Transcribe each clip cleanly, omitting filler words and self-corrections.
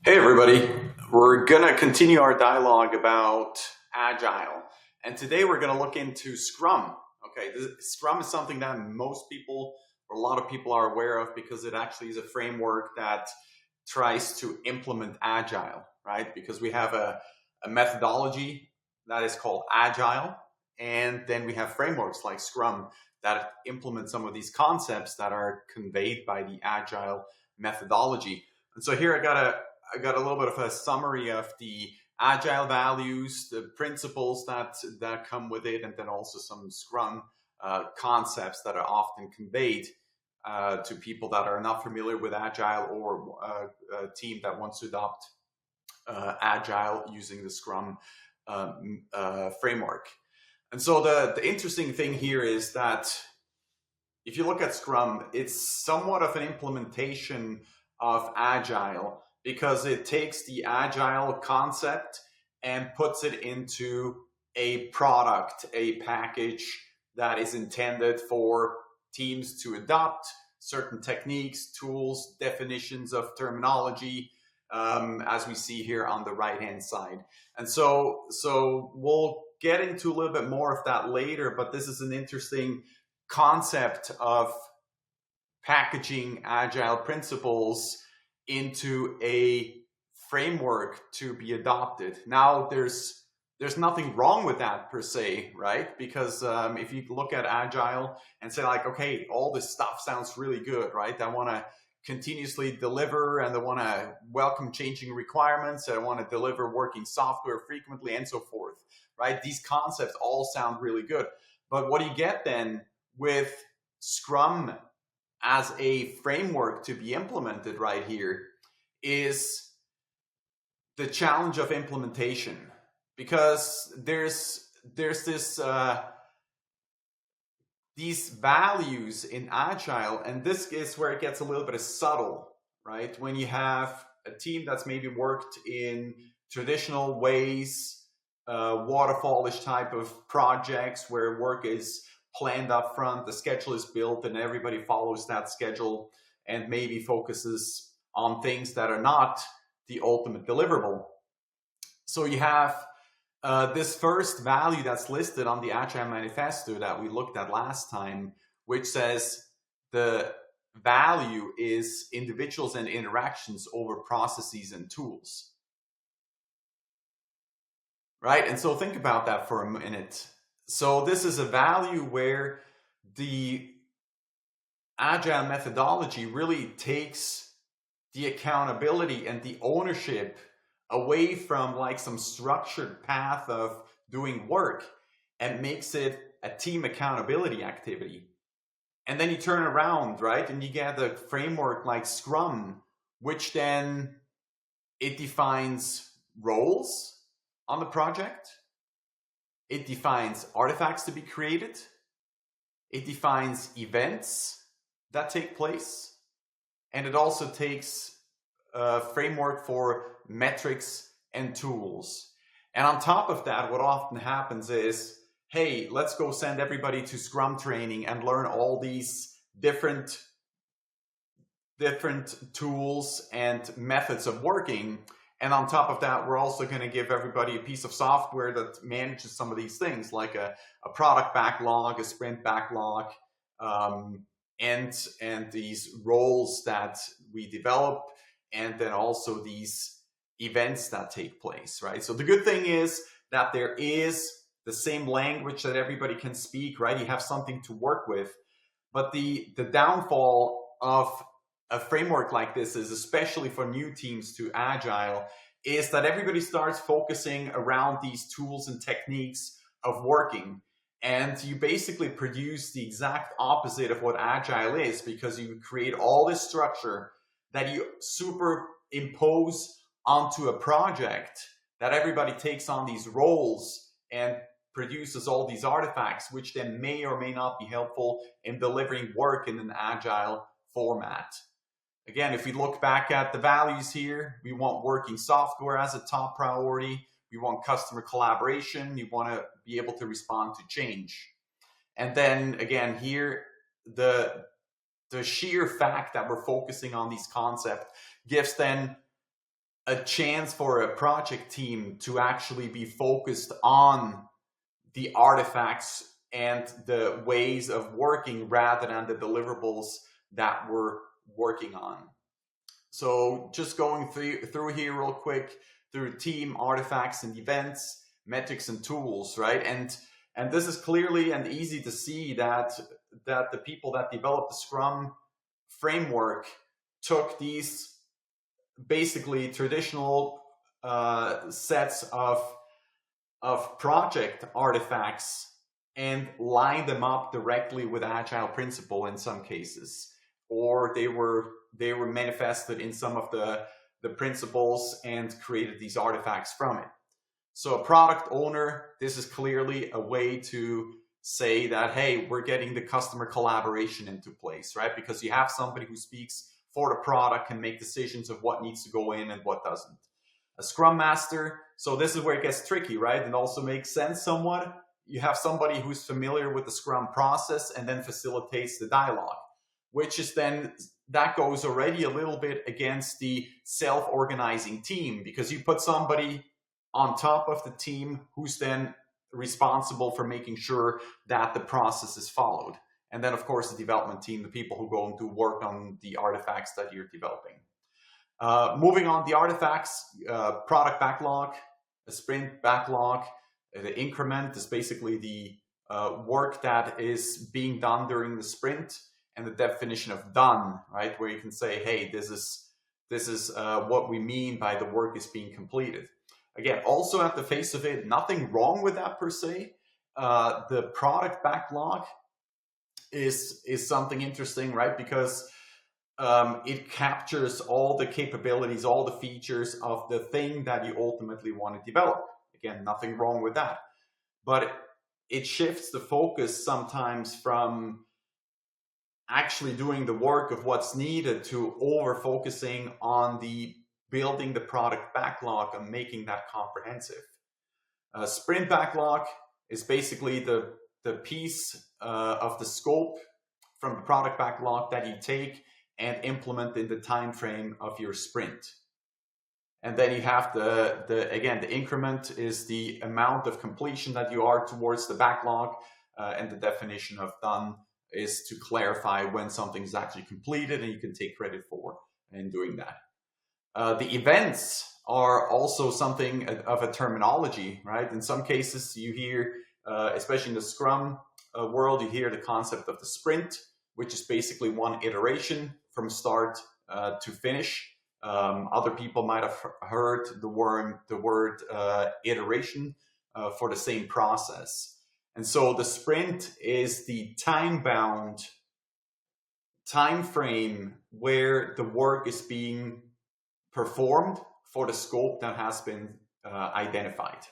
Hey everybody, we're gonna continue our dialogue about Agile. And today we're gonna look into Scrum. Okay, Scrum is something that most people, or a lot of people are aware of because it actually is a framework that tries to implement Agile, right? Because we have a methodology that is called Agile, and then we have frameworks like Scrum that implement some of these concepts that are conveyed by the Agile methodology. And so here I got a little bit of a summary of the agile values, the principles that come with it, and then also some Scrum concepts that are often conveyed to people that are not familiar with agile or a team that wants to adopt agile using the Scrum framework. And so the interesting thing here is that if you look at Scrum, it's somewhat of an implementation of Agile because it takes the Agile concept and puts it into a product, a package that is intended for teams to adopt certain techniques, tools, definitions of terminology, as we see here on the right-hand side. And so we'll get into a little bit more of that later, but this is an interesting concept of packaging agile principles into a framework to be adopted. Now, there's nothing wrong with that per se, right? Because if you look at agile and say like, okay, all this stuff sounds really good, right? I want to continuously deliver and I want to welcome changing requirements. I want to deliver working software frequently and so forth, right? These concepts all sound really good. But what do you get then with Scrum as a framework to be implemented right here is the challenge of implementation, because there's this these values in agile, and this is where it gets a little bit subtle, right? When you have a team that's maybe worked in traditional ways, waterfallish type of projects where work is planned up front, the schedule is built, and everybody follows that schedule and maybe focuses on things that are not the ultimate deliverable. So you have this first value that's listed on the Agile Manifesto that we looked at last time, which says the value is individuals and interactions over processes and tools. Right? And so think about that for a minute. So this is a value where the Agile methodology really takes the accountability and the ownership away from like some structured path of doing work and makes it a team accountability activity. And then you turn around, right? And you get a framework like Scrum, which then it defines roles on the project. It defines artifacts to be created. It defines events that take place. And it also takes a framework for metrics and tools. And on top of that, what often happens is, hey, let's go send everybody to Scrum training and learn all these different tools and methods of working. And on top of that, we're also going to give everybody a piece of software that manages some of these things, like a product backlog, a sprint backlog, and these roles that we develop, and then also these events that take place, right? So the good thing is that there is the same language that everybody can speak, right? You have something to work with. But the downfall of a framework like this is, especially for new teams to Agile, is that everybody starts focusing around these tools and techniques of working. And you basically produce the exact opposite of what Agile is, because you create all this structure that you superimpose onto a project, that everybody takes on these roles and produces all these artifacts, which then may or may not be helpful in delivering work in an Agile format. Again, if we look back at the values here, we want working software as a top priority. We want customer collaboration. We want to be able to respond to change. And then again, here, the sheer fact that we're focusing on these concepts gives then a chance for a project team to actually be focused on the artifacts and the ways of working rather than the deliverables that we're working on. So just going through here real quick, through team, artifacts and events, metrics and tools, right? And this is clearly and easy to see that the people that developed the Scrum framework took these basically traditional sets of project artifacts and lined them up directly with Agile principle in some cases, or they were manifested in some of the principles and created these artifacts from it. So a product owner, this is clearly a way to say that, hey, we're getting the customer collaboration into place, right? Because you have somebody who speaks for the product, can make decisions of what needs to go in and what doesn't. A Scrum Master, so this is where it gets tricky, right? And also makes sense somewhat. You have somebody who's familiar with the Scrum process and then facilitates the dialogue, which is then, that goes already a little bit against the self-organizing team, because you put somebody on top of the team who's then responsible for making sure that the process is followed. And then, of course, the development team, the people who go to work on the artifacts that you're developing. Moving on, the artifacts, product backlog, a sprint backlog. The increment is basically the work that is being done during the sprint, and the definition of done, right? Where you can say, hey, this is what we mean by the work is being completed. Again, also at the face of it, nothing wrong with that per se. The product backlog is something interesting, right? Because it captures all the capabilities, all the features of the thing that you ultimately want to develop. Again, nothing wrong with that. But it shifts the focus sometimes from actually doing the work of what's needed to over-focusing on the building the product backlog and making that comprehensive. Sprint backlog is basically the piece of the scope from the product backlog that you take and implement in the time frame of your sprint. And then you have the increment is the amount of completion that you are towards the backlog, and the definition of done is to clarify when something is actually completed and you can take credit for in doing that. The events are also something of a terminology, right? In some cases you hear, especially in the Scrum world, you hear the concept of the sprint, which is basically one iteration from start to finish. Other people might have heard the word iteration for the same process. And so the sprint is the time-bound time frame where the work is being performed for the scope that has been identified.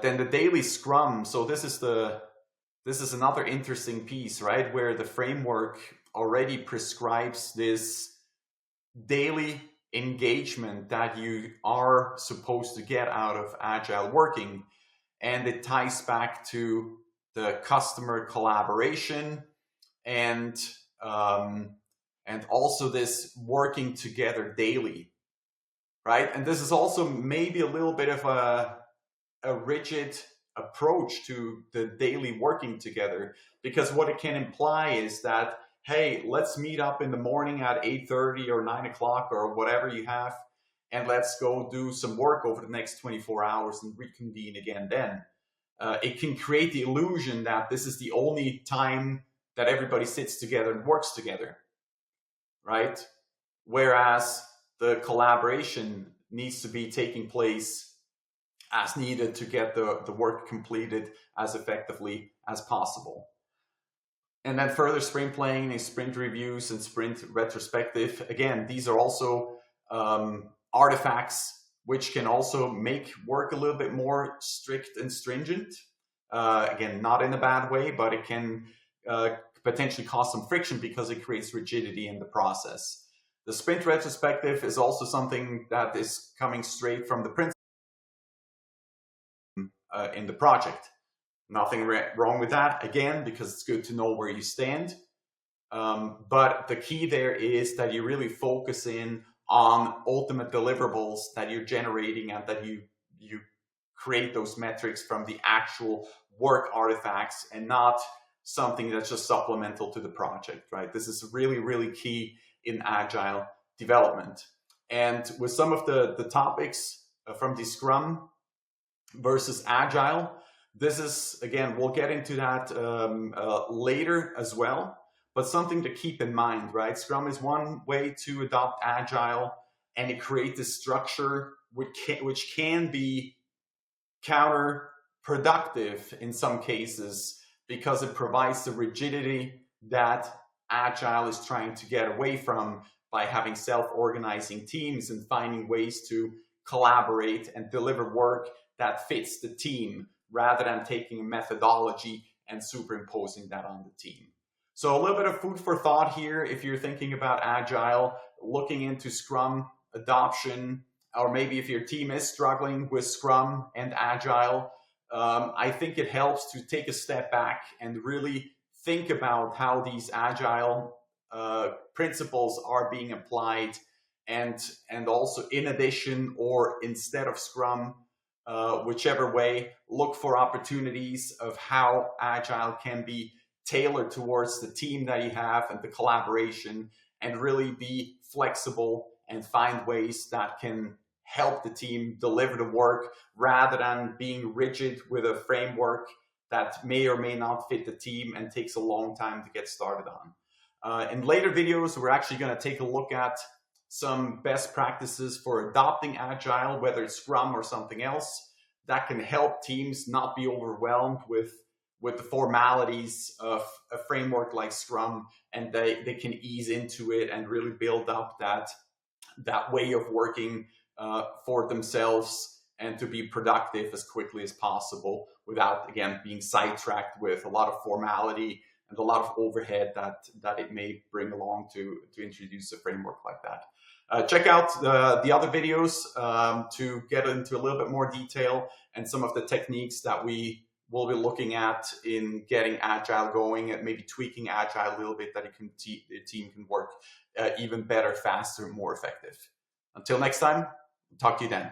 Then the daily Scrum. So this is another interesting piece, right? Where the framework already prescribes this daily engagement that you are supposed to get out of Agile working. And it ties back to the customer collaboration and also this working together daily, right? And this is also maybe a little bit of a rigid approach to the daily working together, because what it can imply is that, hey, let's meet up in the morning at 8:30 or 9 o'clock or whatever you have, and let's go do some work over the next 24 hours and reconvene again then. It can create the illusion that this is the only time that everybody sits together and works together, right? Whereas the collaboration needs to be taking place as needed to get the work completed as effectively as possible. And then further sprint planning and sprint reviews and sprint retrospective. Again, these are also artifacts which can also make work a little bit more strict and stringent. Again, not in a bad way, but it can potentially cause some friction because it creates rigidity in the process. The sprint retrospective is also something that is coming straight from the principle in the project. Nothing wrong with that, again, because it's good to know where you stand. But the key there is that you really focus in on ultimate deliverables that you're generating, and that you create those metrics from the actual work artifacts and not something that's just supplemental to the project, right? This is really, really key in Agile development. And with some of the topics from the Scrum versus Agile, this is, again, we'll get into that later as well, but something to keep in mind, right? Scrum is one way to adopt Agile, and it creates a structure which can be counterproductive in some cases, because it provides the rigidity that Agile is trying to get away from by having self-organizing teams and finding ways to collaborate and deliver work that fits the team, rather than taking a methodology and superimposing that on the team. So a little bit of food for thought here if you're thinking about Agile, looking into Scrum adoption, or maybe if your team is struggling with Scrum and Agile. I think it helps to take a step back and really think about how these Agile principles are being applied, and also in addition or instead of Scrum, whichever way, look for opportunities of how Agile can be tailored towards the team that you have and the collaboration, and really be flexible and find ways that can help the team deliver the work, rather than being rigid with a framework that may or may not fit the team and takes a long time to get started on. In later videos, we're actually going to take a look at some best practices for adopting Agile, whether it's Scrum or something else, that can help teams not be overwhelmed with the formalities of a framework like Scrum, and they can ease into it and really build up that way of working for themselves, and to be productive as quickly as possible without, again, being sidetracked with a lot of formality and a lot of overhead that it may bring along to introduce a framework like that. Check out the other videos to get into a little bit more detail and some of the techniques that we will be looking at in getting Agile going, and maybe tweaking Agile a little bit, that the team can work even better, faster, more effective. Until next time, talk to you then.